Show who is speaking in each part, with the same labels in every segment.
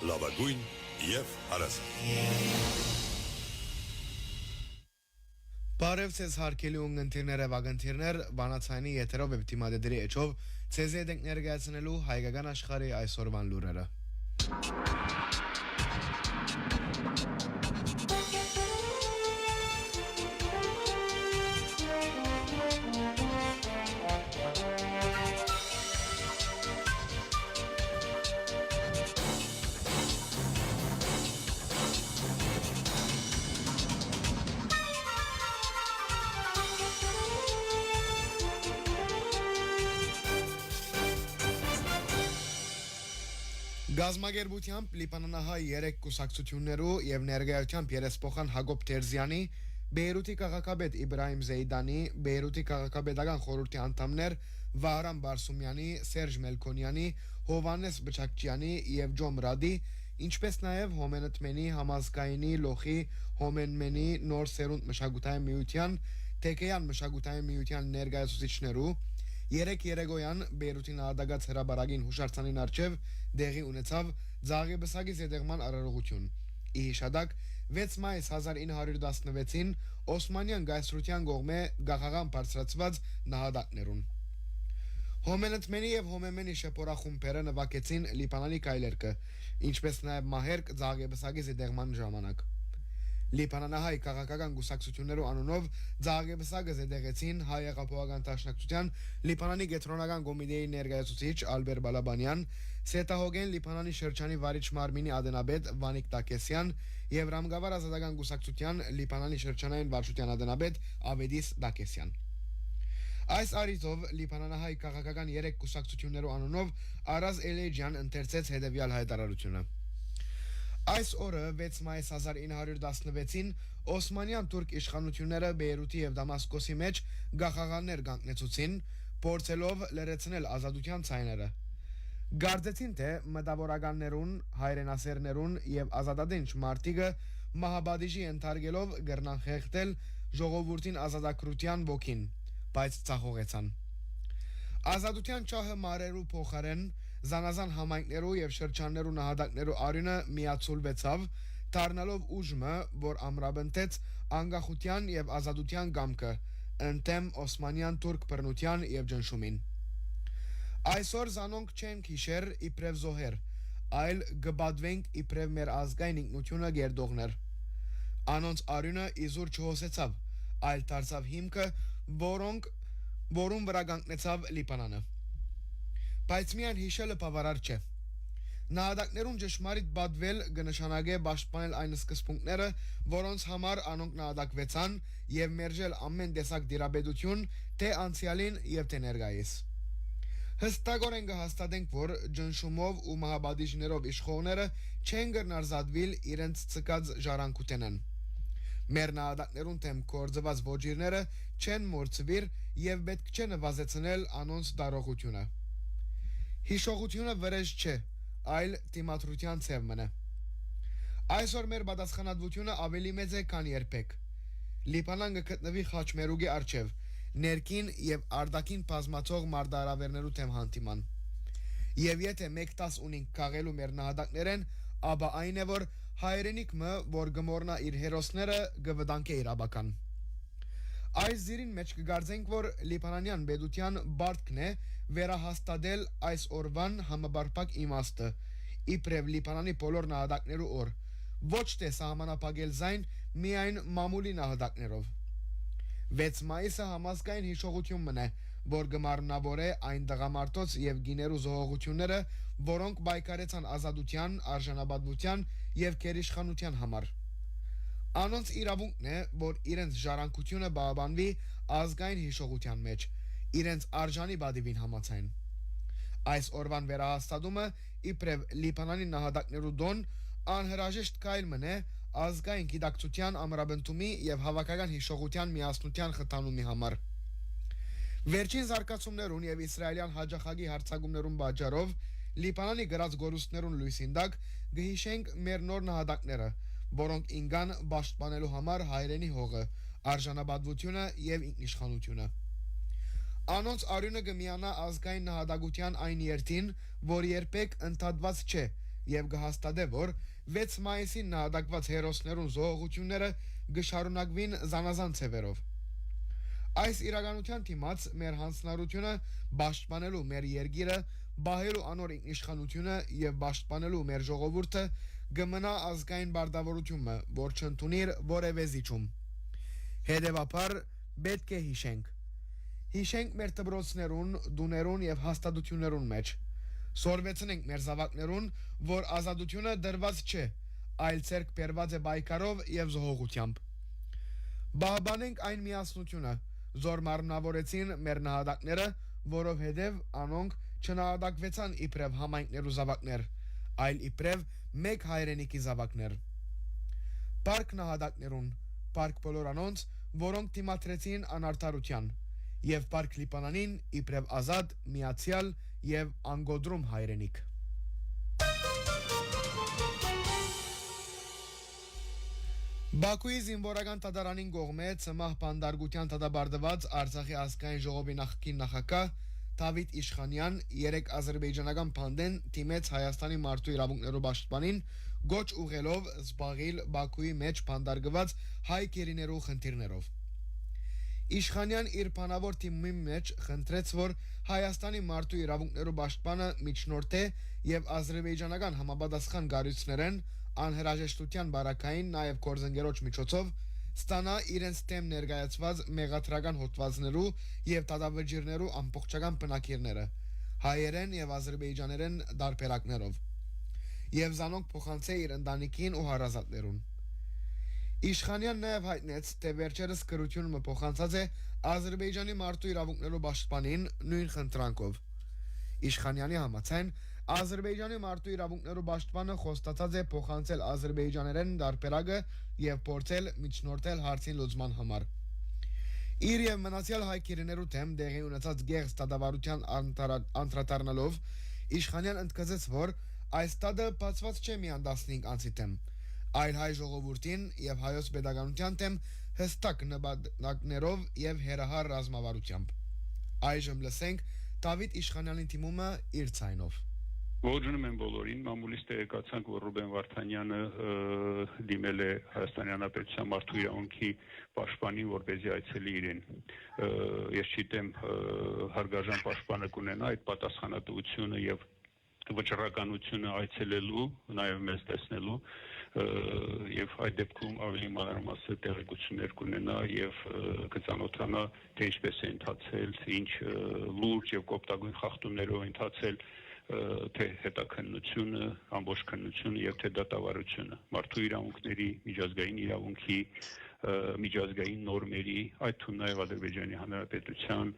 Speaker 1: լավագույն եւ հարազատ։
Speaker 2: Բարև ձեզ հարգելի ունգընտիրներ եւ ագընտիրներ, բանացայինի եթերով եւ դիմադեդրի էջով ցեզ հետ ենք ներկայացնելու հայկական աշխարհի այսօրվան լուրերը։ Գազագերբությամբ Լիբանանահայ 3 կուսակցություններու եւ ներկայությամբ երեսփոխան Հակոբ Տերզյանի, Բեյրութի քաղաքապետ Իբրահիմ Զեյդանի, Բեյրութի քաղաքապետական խորհրդի անդամներ Վահրամ Բարսումյանի, Սերժ Մելքոնյանի, Հովանես Բչակչյանի եւ Ջոն Ռադի, ինչպես նաեւ Հոմենտմենի համազգայինի լոխի Հոմենմենի նոր սերունդ մշակութային միության, Թեկեյան մշակութային միության ներկայացուցիչներու Երեք երեգոյան Բեյրութի նահատակած հրաբարագին հուշարձանին արչև դեղի ունեցավ Ձաղեբսագի զետեղման արարողություն։ Ի հիշադակ 6 մայիս 1916-ին Օսմանյան գայսրության կողմէ գաղաղան բարձրացված նահատակներուն։ Հոմենտմենի եւ Հոմեմենի շփորախումբերը նվագեցին Լիբանանի կայլերկը, ինչպես նաեւ մահերկ Ձաղեբսագի զետեղման ժամանակ։ Լիբանանահայ քաղաքական գուսակցություններու անունով Ձաղեբսագը զետեղեցին հայ եղափոխական դաշնակցության Լիբանանի կենտրոնական կոմիտեի ներկայացուցիչ Ալբեր Բալաբանյան, Սետահոգեն Լիբանանի շրջանի վարիչ մարմինի ադենաբեդ Վանիկ Տակեսյան եւ Ռամգավար ազատական գուսակցության Լիբանանի շրջանային վարչության ադենաբեդ Ավեդիս Տակեսյան։ Այս արիթով Լիբանանահայ քաղաքական 3 կուսակցություններու անունով Արազ Էլեջյան ընթերցեց հետևյալ հայտարարությունը։ Այս օրը 6 մայիս 1916-ին Օսմանյան թուրք իշխանությունները Բեյրութի եւ Դամասկոսի մեջ գաղաղաններ կանգնեցուցին, փորձելով լրացնել ազատության ցայները։ Գարձեցին թե մտավորականներուն, հայրենասերներուն եւ ազատադենչ մարտիկը մահաբադիժի ընթարգելով գրնան խեղդել ժողովրդին ազատագրության ոգին, բայց ցախողեցան։ Ազատության ճահը մարերու փոխարեն զանազան համայնքներու եւ շրջաններու նահատակներու արյունը միացուլվեցավ, դառնալով ուժը, որ ամրապնդեց անկախության եւ ազատության գամքը, ընդդեմ Օսմանյան թուրք բռնության եւ ջնշումին։ Այսօր զանոնք չեն քիշեր իբրև զոհեր, այլ գբադվենք իբրև մեր ազգային ինքնությունը գերդողներ։ Անոնց արյունը իզուր չհոսեցավ, այլ դարձավ հիմքը, որում վրա կանգնեցավ Լիբանանը։ Բայց միայն հիշելը բավարար չէ։ Նահատակներուն ճշմարիտ բադվել կնշանակե պաշտպանել այն սկզբունքները, որոնց համար անոնք նահատակվեցան եւ մերժել ամեն տեսակ դիրաբեդություն, թե անցյալին եւ թե ներկայիս։ Հստակորեն կհաստատենք, որ ջնշումով ու մահաբադիժներով իշխողները չեն կրնարզադվիլ իրենց ցկած ժառանգութենեն։ Մեր նահատակներուն թեմ կորձված ոչիրները չեն մորցվիր եւ պետք չէ նվազեցնել անոնց դարողությունը։ Հիշողությունը վրեժ չէ, այլ դիմադրության ցև մնա։ Այսօր մեր պատասխանատվությունը ավելի մեծ է, քան երբեք։ Լիբանանը գտնվի խաչմերուկի առջև, ներքին եւ արտաքին բազմացող մարտահրավերներու թեմ հանդիման։ Եվ եթե 1-10 ունենք քաղելու մեր նահատակներեն, ապա այն է, որ հայրենիքը, որ գմորնա իր հերոսները, գվտանքե իր աբական։ Այս զիրին մեջ կգարձենք, որ Լիբանանյան պետության բարդքն է վերահաստատել այս օրվան համաբարփակ իմաստը, իբրև Լիբանանի բոլոր նահատակներու օր, ոչ թե սահմանափակել զայն միայն մամուլի նահատակներով։ 6 մայիսը համազգային հիշողություն մնա, որ գմարնավոր է այն տղամարդոց եւ գիներու զոհողությունները, որոնք պայքարեցան ազատության, արժանապատվության եւ գերիշխանության համար։ Անոնց իրավունքն է, որ իրենց ժառանգությունը բավանվի ազգային հիշողության մեջ, իրենց արժանի բադիվին համաձայն։ Այս օրվան վերահաստատումը իբրև Լիբանանի նահատակներու դոն անհրաժեշտ կայլ մնե ազգային գիտակցության ամրապնդումի եւ հավաքական հիշողության միասնության խթանումի համար։ Վերջին զարգացումներուն եւ իսրայելյան հաջախագի հարձակումներուն պատճառով Լիբանանի գրած գորուստներուն լույսին տակ գհիշենք մեր նոր նահատակները, որոնք ինգան պաշտպանելու համար հայրենի հողը, արժանապատվությունը եւ ինքնիշխանությունը։ Անոնց արյունը կմիանա ազգային նահատակության այն երթին, որ երբեք ընդհատված չէ եւ կհաստատե, որ 6 մայիսին նահատակված հերոսներուն զոհողությունները կշարունակվին զանազան ցևերով։ Այս իրականության դիմաց մեր հանձնարարությունը պաշտպանելու մեր երկիրը, բահելու անոր ինքնիշխանությունը եւ պաշտպանելու մեր ժողովուրդը կմնա ազգային բարդավորությունը, որ չընդունիր որևէ զիջում։ Հետևաբար պետք է հիշենք մեր դպրոցներուն, դուներուն եւ հաստատություններուն մեջ։ Սորվեցնենք մեր զավակներուն, որ ազատությունը դրված չէ, այլ ցերկ բերված է բայկարով եւ զոհողությամբ։ Բահբանենք այն միասնությունը, զոր մարմնավորեցին մեր նահատակները, որովհետև անոնք չնահատակվեցան իբրև համայնքներու զավակներ, այլ իբրև մեկ հայրենիքի զավակներ։ Պարկ նահատակներուն, պարկ բոլոր անոնց, որոնք դիմադրեցին անարդարության, եւ պարկ Լիբանանին իբրև ազատ, միացյալ եւ անգոդրում հայրենիք։ Բաքուի զինվորական տադարանին կողմեց մահ բանդարգության տադաբարդված Արցախի ազգային ժողովի նախկին նախագահ Դավիթ Իշխանյան երեք ազերբայջանական բանդեն դիմեց Հայաստանի մարդու իրավունքներու պաշտպանին գոչ ուղղելով զբաղիլ Բաքուի մեջ բանդարգված հայ գերիներու խնդիրներով։ Իշխանյան իր բանավոր թիմի մեջ խնդրեց, որ Հայաստանի մարդու իրավունքներու պաշտպանը միջնորդե եւ ազերբայջանական համապատասխան գարույցներեն անհրաժեշտության բարակային նաև կորզընկերոջ միջոցով ստանա իրենց դեմ ներկայացված մեղադրական հոդվածներու եւ դատավճիռներու ամբողջական բնակիրները հայերեն եւ ազերբայջաներեն դարբերակներով եւ զանոնք փոխանցե իր ընտանիքին ու հարազատներուն։ Իշխանյան նաև հայտնեց, թե վերջերս գրությունը փոխանցած է Ադրբեջանի մարդու իրավունքներու պաշտպանին նույն խնդրանքով։ Իշխանյանի համաձայն Ադրբեջանի մարդու իրավունքներու պաշտպանը խոստացած է փոխանցել ադրբեջաներեն դարբերակը եւ փորձել միջնորդել հարցին լուծման համար։ Իր եւ մնացյալ հայ քերիներու դեմ դեղի ունեցած գեղձ դատավարության անդրադառնալով Իշխանյան ընդգծեց, որ այս դատը բացված չէ միան 15 անցի դեմ, այլ հայ ժողովրդին եւ հայոց pedagogian դեմ հստակ նպատակներով եւ հերահար ռազմավարությամբ։ Այժմ լսենք Դավիթ Իշխանյանի թիմումը իր ցայնով։
Speaker 3: Ողջունում եմ բոլորին, մամուլից տեղեկացանք, որ Ռուբեն Վարդանյանը դիմել է Հայաստանի Հանրապետության մարդու իրավունքի պաշտպանին, որպեսզի այցելի իրեն։ Ես չգիտեմ հարգարժան պաշտպանը կունենա այդ պատասխանատվությունը եւ վճռականությունը այցելելու, նաև մեզ տեսնելու եւ այդ դեպքում ավելի մանրամասն տեղեկություններ կունենա եւ կծանոթանա թե ինչպես է ընթացել, ինչ լուրջ եւ կոպտագույն խախտումներով ընթացել թե հետաքննությունը, ամբողջ քննությունը եւ թե դատավարությունը, մարդու իրավունքների, միջազգային իրավունքի, միջազգային նորմերի, այդ թվում նաեւ Ադրբեջանի Հանրապետության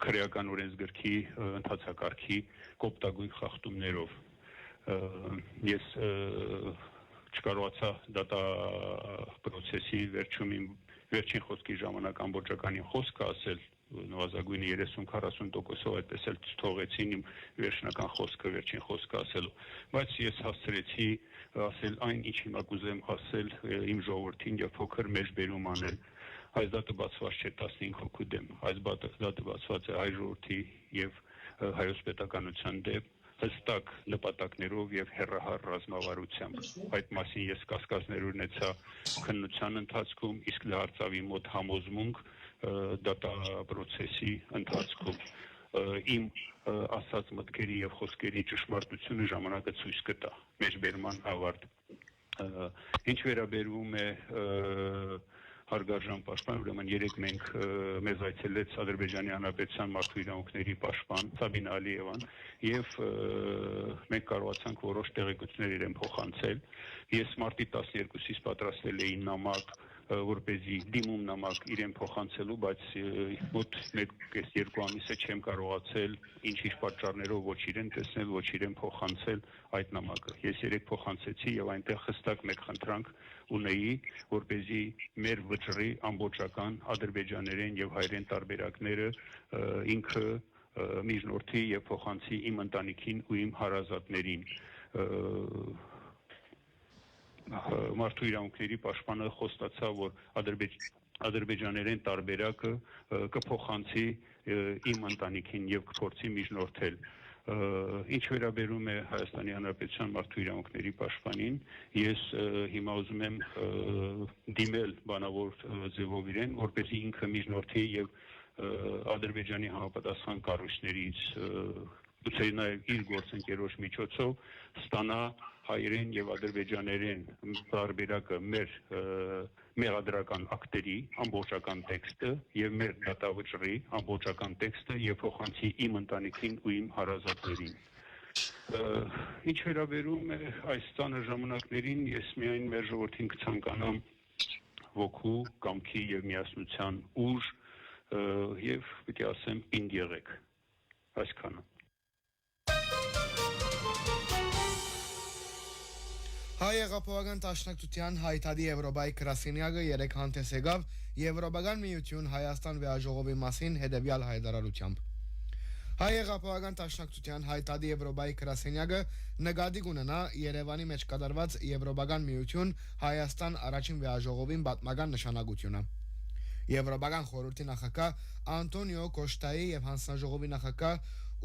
Speaker 3: քրեական օրենսգրքի ընթացակարգի կոպտագույն խախտումներով ես չկարողացա դատա պրոցեսի վերջին խոսքի ժամանակ ամբողջականին խոսքը ասել նվազագույնը 30-40%-ով այդպես էլ թողեցին իմ վերջնական խոսքը վերջին խոսքը ասելու, բայց ես հասցրեցի ասել այն, ինչ հիմա կուզեմ ասել իմ ժողովրդին եւ փոքր մեջբերում անել։ Այս դատը բացված չէ 15 հոգու դեմ, այս դատը բացված է հայ ժողովրդի եւ հայոց պետականության դեմ հստակ նպատակներով եւ հերահար ռազմավարությամբ։ Այդ մասին ես կասկածներ ունեցա քննության ընթացքում, իսկ դարձավ իմ մոտ համոզմունք դատա պրոցեսի ընթացքում։ Իմ ասած մտքերի եւ խոսքերի ճշմարտությունը ժամանակը ցույց կտա։ Մեջբերման ավարտ։ Ինչ վերաբերում է հարգարժան պաշտպան, ուրեմն երեք մենք մեզ այցելեց Ադրբեջանի Հանրապետության մարդու իրավունքների պաշտպան Սաբին Ալիևան եւ մենք կարողացանք որոշ տեղեկություններ իրեն փոխանցել։ Ես մարտի 12-ից պատրաստել էի նամակ, որպեսզի դիմում նամակ իրեն փոխանցելու, բայց մոտ 1-2 ամիս է չեմ կարողացել ինչ-ինչ պատճառներով ոչ իրեն տեսնել, ոչ իրեն փոխանցել այդ նամակը։ Ես երեք փոխանցեցի եւ այնտեղ հստակ մեկ խնդրանք ունեի, որպեսզի մեր վճռի ամբողջական ադրբեջաներեն եւ հայերեն տարբերակները ինքը միջնորդի եւ փոխանցի իմ ընտանիքին ու իմ հարազատներին։ Մարդու իրավունքների պաշտպանը խոստացավ, որ ադրբեջաներեն տարբերակը կփոխանցի իմ ընտանիքին եւ կփորձի միջնորդել։ Ինչ վերաբերում է Հայաստանի Հանրապետության մարդու իրավունքների պաշտպանին, ես հիմա ուզում եմ դիմել բանավոր ձևով իրեն, որպեսզի ինքը միջնորդի եւ Ադրբեջանի համապատասխան կառույցներից գուցե նաև իր գործընկերոջ միջոցով ստանա հայերեն եւ ադրբեջաներեն տարբերակը մեր մեղադրական ակտերի ամբողջական տեքստը եւ մեր դատավճռի ամբողջական տեքստը եւ փոխանցի իմ ընտանիքին ու իմ հարազատներին։ Ինչ վերաբերում է այս ծանր ժամանակներին, ես միայն մեր ժողովրդին կցանկանամ ոգու, կամքի եւ միասնության ուժ եւ պիտի ասեմ պինդ եղեք։ Այսքանը։
Speaker 2: Հայ Եղափոխական Դաշնակցության Հայտարարի Եվրոպայի գրասենյակը երեկ հանդես եկավ Եվրոպական միություն Հայաստան վեաժողովի մասին հետևյալ հայտարարությամբ։ Հայ Եղափոխական Դաշնակցության Հայտարարի Եվրոպայի գրասենյակը նկատի կունենա Երևանի մեջ կատարված Եվրոպական միություն Հայաստան առաջին վեաժողովին պատմական նշանակությունը։ Եվրոպական խորհրդի նախագահ Անտոնիո Կոշտայի եւ հանձնաժողովի նախագահ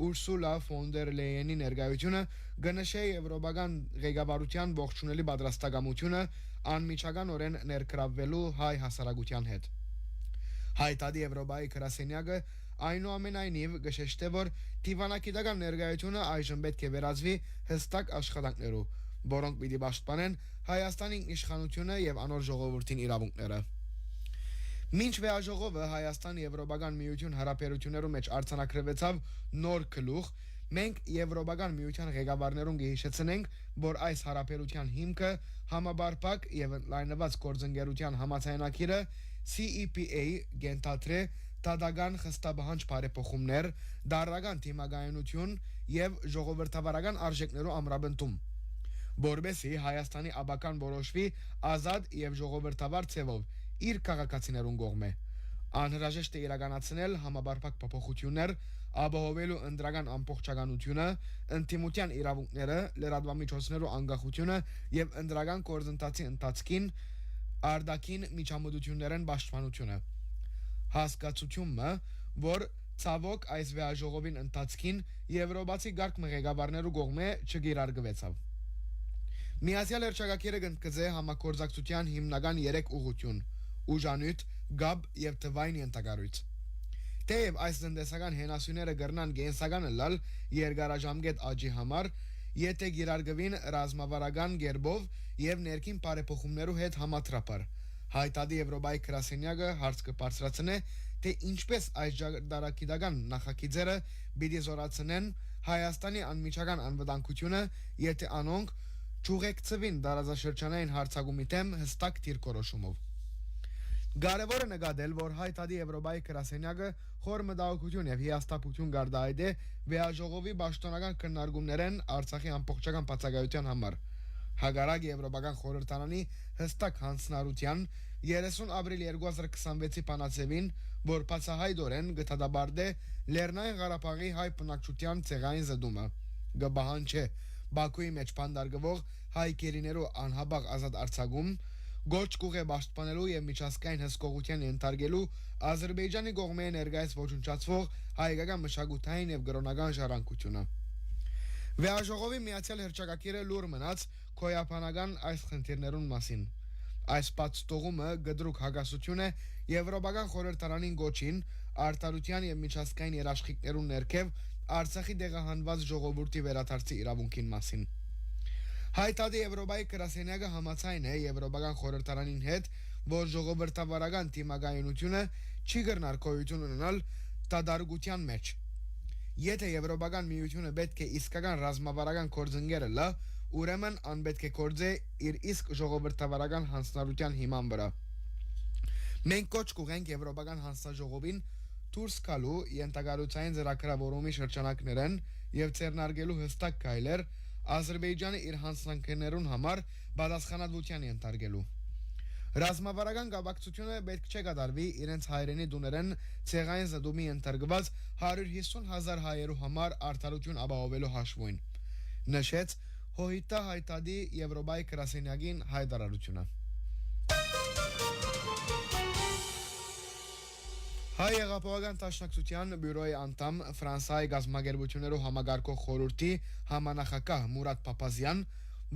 Speaker 2: Ուրսուլա ֆոն դեր Լեյենի ներկայությունը գնշե Եվրոպական ղեկավարության ողջունելի պատրաստակամությունը անմիջականորեն ներգրավվելու հայ հասարակության հետ։ Հայտարարի Եվրոպայի գրասենյակը այնուամենայնիվ գշեշտե, որ դիվանագիտական ներկայությունը այժմ պետք է վերածվի հստակ աշխատանքներով, որոնք պիտի պաշտպանեն Հայաստանի իշխանությունը եւ անոր ժողովրդին իրավունքները։ Մինչ վեաժողովը Հայաստան Եվրոպական միություն հարաբերություններում մեջ արձանագրվեցավ նոր գլուխ, մենք Եվրոպական միության ղեկավարներուն կհիշեցնենք, որ այս հարաբերության հիմքը համաբարփակ եւ ընդլայնված գործընկերության համաձայնագիրը CEPA գենթատրե տադական խստաբահանջ բարեփոխումներ, դարական թիմագայունություն եւ ժողովրդավարական արժեքներու ամրապնդում, որբեսի Հայաստանի աբական որոշվի ազատ եւ ժողովրդավար ցևով իր քաղաքացիներուն կողմէ։ Անհրաժեշտ է իրականացնել համաբարփակ փոփոխություններ, ապահովելու ընդրական ամբողջականությունը, ինտիմության իրավունքները, լրատվամիջոցներու անկախությունը եւ ընդրական գործընթացի ընթացքին արտաքին միջամտություններն պաշտպանությունը։ Հասկացությունը, որ ցավոք այս վեաժողովին ընթացքին եվրոպացի գարկ ղեկավարներու կողմէ չգիրարգվեցավ։ Միացյալ Հռչակագիրը կընդգծե համագործակցության հիմնական 3 ուղղություն՝ ուժանույթ, գաբ եւ թվային ենթակառույց։ Թեև այս տնտեսական հենասյուները կրնան գենսական լալ երկարաժամկետ աճի համար, եթե գիրարգվին ռազմավարական գերբով եւ ներքին բարեփոխումներու հետ համատրապար, Հայտարարի Եվրոպայի գրասենյակը հարց կբարձրացնե, թե ինչպես այս ճարտարագիտական նախագիծերը պիտի զորացնեն Հայաստանի անմիջական անվտանգությունը, եթե անոնք չուղեկցվին տարածաշրջանային հարձակումի դեմ հստակ դիրքորոշումով։ Կարևոր է նկատել, որ Հայտարարի Եվրոպայի գրասենյակը խոր մտահոգություն եւ հիասթափություն կարտահայտե վեաժողովի պաշտոնական քննարկումներն Արցախի ամբողջական բացակայության համար։ Հակառակ Եվրոպական խորհրդարանի հստակ հանձնարարության 30 ապրիլ 2026-ի բանաձևին, որ բացահայտորեն գտադաբարդե Լեռնային Ղարաբաղի հայ բնակչության ցեղային զդումը, գբահանչե Բաքուի մեջ բանդարգվող հայ գերիներու անհաբաղ ազատ արձակում, գոչ կուղե պաշտպանելու եւ միջազգային հսկողության ենթարկելու Ադրբեջանի կողմէ ներկայիս ոչնչացվող հայկական մշակութային եւ կրոնական ժառանգությունը։ Վեաժողովի Միացյալ Հռչակագիրը լուր մնաց քոյապանական այս խնդիրներուն մասին։ Այս պատստողումը գդրուկ հագասություն է Եվրոպական խորհրդարանին գոչին արտարության եւ միջազգային երաշխիքներուն ներքև Արցախի դեղահանված ժողովրդի վերադարձի իրավունքին մասին։ Հայտարարի Եվրոպայի գրասենյակը համաձայն է Եվրոպական խորհրդարանին հետ, որ ժողովրդավարական թիմագայունությունը չի կրնար գոյություն ունենալ տադարգության մեջ։ Եթե Եվրոպական միությունը պետք է իսկական ռազմավարական գործընկերը լա, ուրեմն անպետք է գործե իր իսկ ժողովրդավարական հանձնարարության հիման վրա։ Մենք կոչ կուղենք Եվրոպական հանձնաժողովին դուրս գալու ենթակառուցային ծրագրավորումի շրջանակներն եւ ձեռնարկելու հստակ քայլեր Ադրբեջանը իր հանձնանքներուն համար պատասխանատվության ենթարկելու։ Ռազմավարական կապակցությունը պետք չէ կատարվի իրենց հայրենի դուներեն ցեղային զդումի ենթարկված 150,000 հայերու համար արդարություն ապահովելու հաշվին, նշեց Հոհիտա Հայտարարի Եվրոպայի գրասենյակին հայտարարությունը։ Հայ Եղապավական Տաշնակցության բյուրոյի անդամ Ֆրանսիայի գազམ་ագերբություններով համագարկող խորհրդի համանախագահ Մուրադ Փափազյան,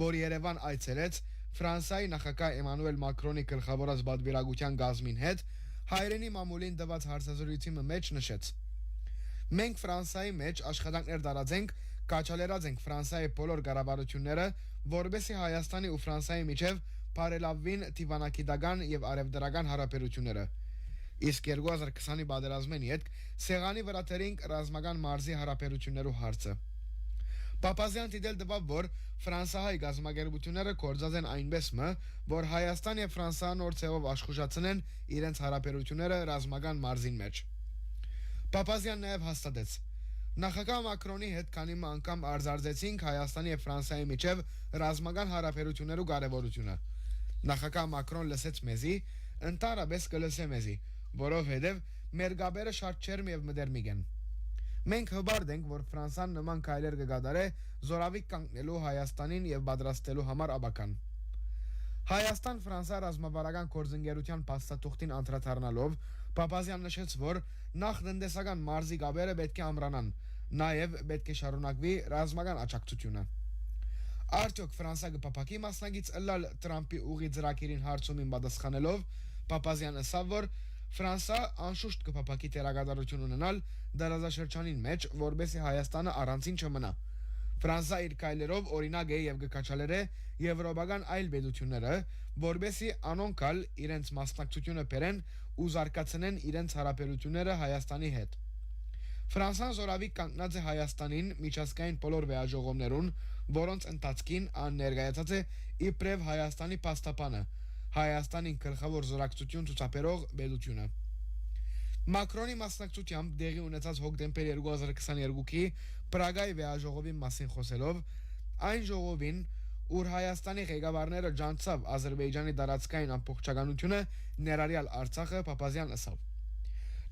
Speaker 2: որ Երևան այցելեց Ֆրանսիայի նախագահ Էմանուել Մակրոնի գլխավորած բادرբերագության գազմին հետ, հայրենի մամուլին տված հարցազրույցի մեջ նշեց. Մենք Ֆրանսիայի մեջ աշխատանքներ դարած ենք, կաչալերած ենք Ֆրանսիայի բոլոր կառավարությունները, որովհետեւ Հայաստանի ու Ֆրանսիայի միջև բարելավվին դիվանագիտական եւ արևդրական հարաբերությունները։ Իսկ 2020-ի պատերազմին յետք սեղանի վրա դրինք ռազմական մարզի հարաբերություններու հարցը։ Փափազյան դիտել տվավ, որ Ֆրանսիայի գազམ་ագերբությունները կորցած են այնպես մը, որ Հայաստան եւ Ֆրանսիան նոր ցեղով աշխուժացնեն իրենց հարաբերությունները ռազմական մարզին մեջ։ Փափազյան նաեւ հաստատեց. Նախագահ Մակրոնի հետ քանի անգամ արձարծեցինք Հայաստանի եւ Ֆրանսիայի միջև ռազմական հարաբերություններու կարեւորությունը։ Նախագահ Մակրոն լսեց մեզի, ընդհանրապես կլսե մեզի, որովհետեւ մեր գաբերը շատ չերմ եւ մդերմիկ են։ Մենք հբարդ ենք, որ Ֆրանսիան նման քայլեր կգադարե զորավիք կանգնելու Հայաստանին եւ պատրաստելու համար աբական։ Հայաստան-Ֆրանսիա ռազմավարական գործընկերության փաստաթուղթին անդրադառնալով Փափազյան նշեց, որ նախ տնտեսական մարզի գաբերը պետք է ամրանան, նաեւ պետք է շարունակվի ռազմական աջակցությունը։ Արդյոք Ֆրանսիա կփափակի մասնագից ըլլալ Տրամփի ուղի ծրագիրին հարցումին պատասխանելով Փափազյանը ասավ, որ Ֆրանսիա անշուշտ կփափակի տեղեկատվություն ունենալ դարաշրջանին մեջ, որբեսի Հայաստանը առանցին չմնա։ Ֆրանսիա իր քայլերով օրինակ է եւ կկաչալերե եվրոպական այլ պետությունները, որբեսի անոնքալ իրենց մասնակցությունը բերեն ու զարգացնեն իրենց հարաբերությունները Հայաստանի հետ։ Ֆրանսիան զորավիք կանգնած է Հայաստանին միջազգային բոլոր վեաժողովներուն, որոնց ընթացքին ներկայացած է իբրև Հայաստանի փաստաբանը, Հայաստանին գլխավոր զորակցություն ցուցաբերող պետությունը։ Մակրոնի մասնակցությամբ դեղի ունեցած հոկտեմբեր 2022-ի Պրագայի վեաժողովի մասին խոսելով, այն ժողովին, ուր Հայաստանի ղեկավարները ջանցավ Ադրբեջանի տարածքային ամբողջականությունը, ներառյալ Արցախը, Փափազյան ասավ.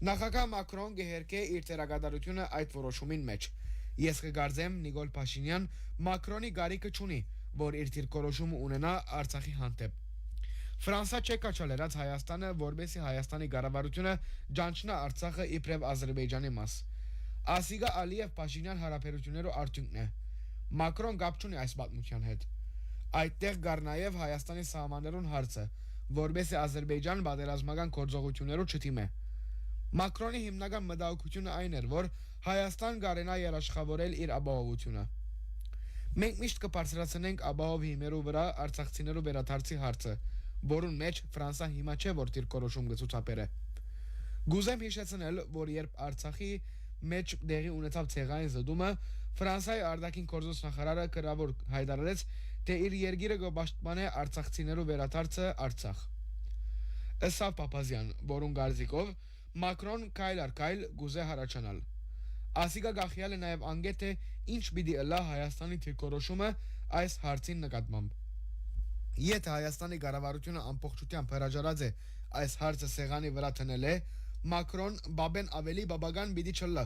Speaker 2: Նախագահ Մակրոն գերկե իր տեղեկատվությունը այդ որոշումին մեջ։ Ես կգարձեմ Նիկոլ Փաշինյան Մակրոնի գարիկը չունի, որ իր դիրքորոշումը ունենա Արցախի հանդեպ։ Ֆրանսիա չէ կաչալերած Հայաստանը, որբեսի Հայաստանի կառավարությունը ջանչնա Արցախը իբրև Ադրբեջանի մաս։ Ասիգա Ալիև Փաշինյան հարաբերություններու արդյունքն է։ Մակրոն գապ չունի այս պատմության հետ։ Այդտեղ կար նաև Հայաստանի սահմաններուն հարցը, որբեսի Ադրբեջան պատերազմական գործողություններու չդիմե։ Մակրոնի հիմնական մտահոգությունը այն էր, որ Հայաստան կարենա երաշխավորել իր ապահովությունը։ Մենք միշտ կբարձրացնենք ապահով հիմերու վրա արցախցիներու վերադարձի հարցը, որուն մեջ Ֆրանսիան հիմա չէ, որ դիրքորոշում կցուցաբերե։ Գուզեմ հիշեցնել, որ երբ Արցախի մեջ դեղի ունեցավ ցեղային զդումը, Ֆրանսիայի արտաքին գործոս նախարարը գրավոր հայտարարեց, թե իր երկիրը կպաշտպանե արցախցիներու վերադարձը Արցախ։ Ըսավ Փափազյան, որուն գարզիկով Մակրոն քայլ առ քայլ գուզե հարաճանալ։ Ասիգա գախյալը նաև անգետ է ինչ պիտի ըլլա Հայաստանի դիրքորոշումը այս հարցին նկատմամբ։ Եթե Հայաստանի կառավարությունը ամբողջությամբ հրաժարած է այս հարցը սեղանի վրա դնել է, Մակրոն բաբեն ավելի բաբական պիտի չլա։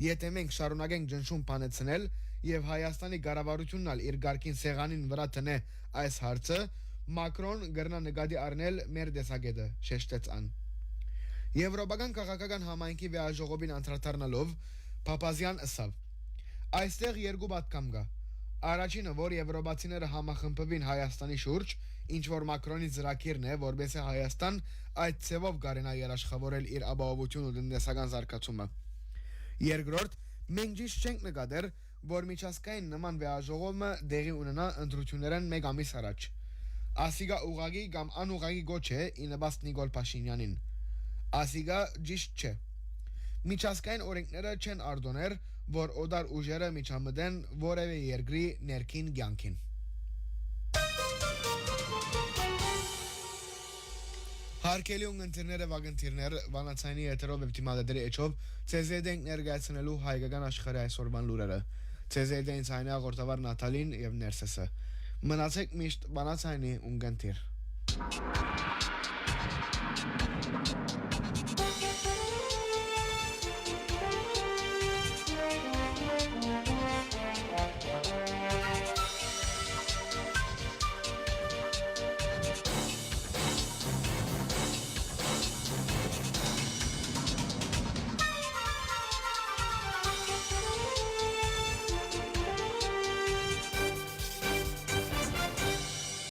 Speaker 2: Եթե մենք շարունակենք ճնշում բանեցնել եւ Հայաստանի կառավարությունն ալ իր գարկին սեղանին վրա դնե այս հարցը, Մակրոն գրնա նկատի առնել մեր տեսակետը, շեշտեց ան։ Եվրոպական քաղաքական համայնքի վեաժողովին անդրադառնալով Փափազյան ասավ. Այստեղ երկու պատկամ կա։ Առաջինը, որ եվրոպացիները համախմբվին Հայաստանի շուրջ, ինչ որ Մակրոնի ծրագիրն է, որբեսի Հայաստան այդ ցևով կարենա երաշխավորել իր ապահովությունը ու տնտեսական զարգացումը։ Երկրորդ, մենք ճիշտ չենք նկատել, որ միջազգային նման վեաժողովը դեղի ունենա ընտրություններն մեկ ամիս առաջ։ Ասիգա ուղագի կամ անուղագի գոչ է ի նպաստ Նիկոլ Փաշինյանին։ Ասիգա ճիշտ չէ։ Միջազգային օրենքները չեն արտոներ, որ օդար ուժերը միջամտեն որևէ երկրի ներքին կյանքին։ Հարկելի ունգընտիրները վագընտիրներ վանացայնի եթերով վեպտիմադադրի էչով CZD-ն ներկայացնելու հայկական աշխարհի այսօրվան լուրերը։ CZD-ին ցայնի աղորդավար Նատալին եւ Ներսեսը։ Մնացեք միշտ վանացայնի ունգընտիր։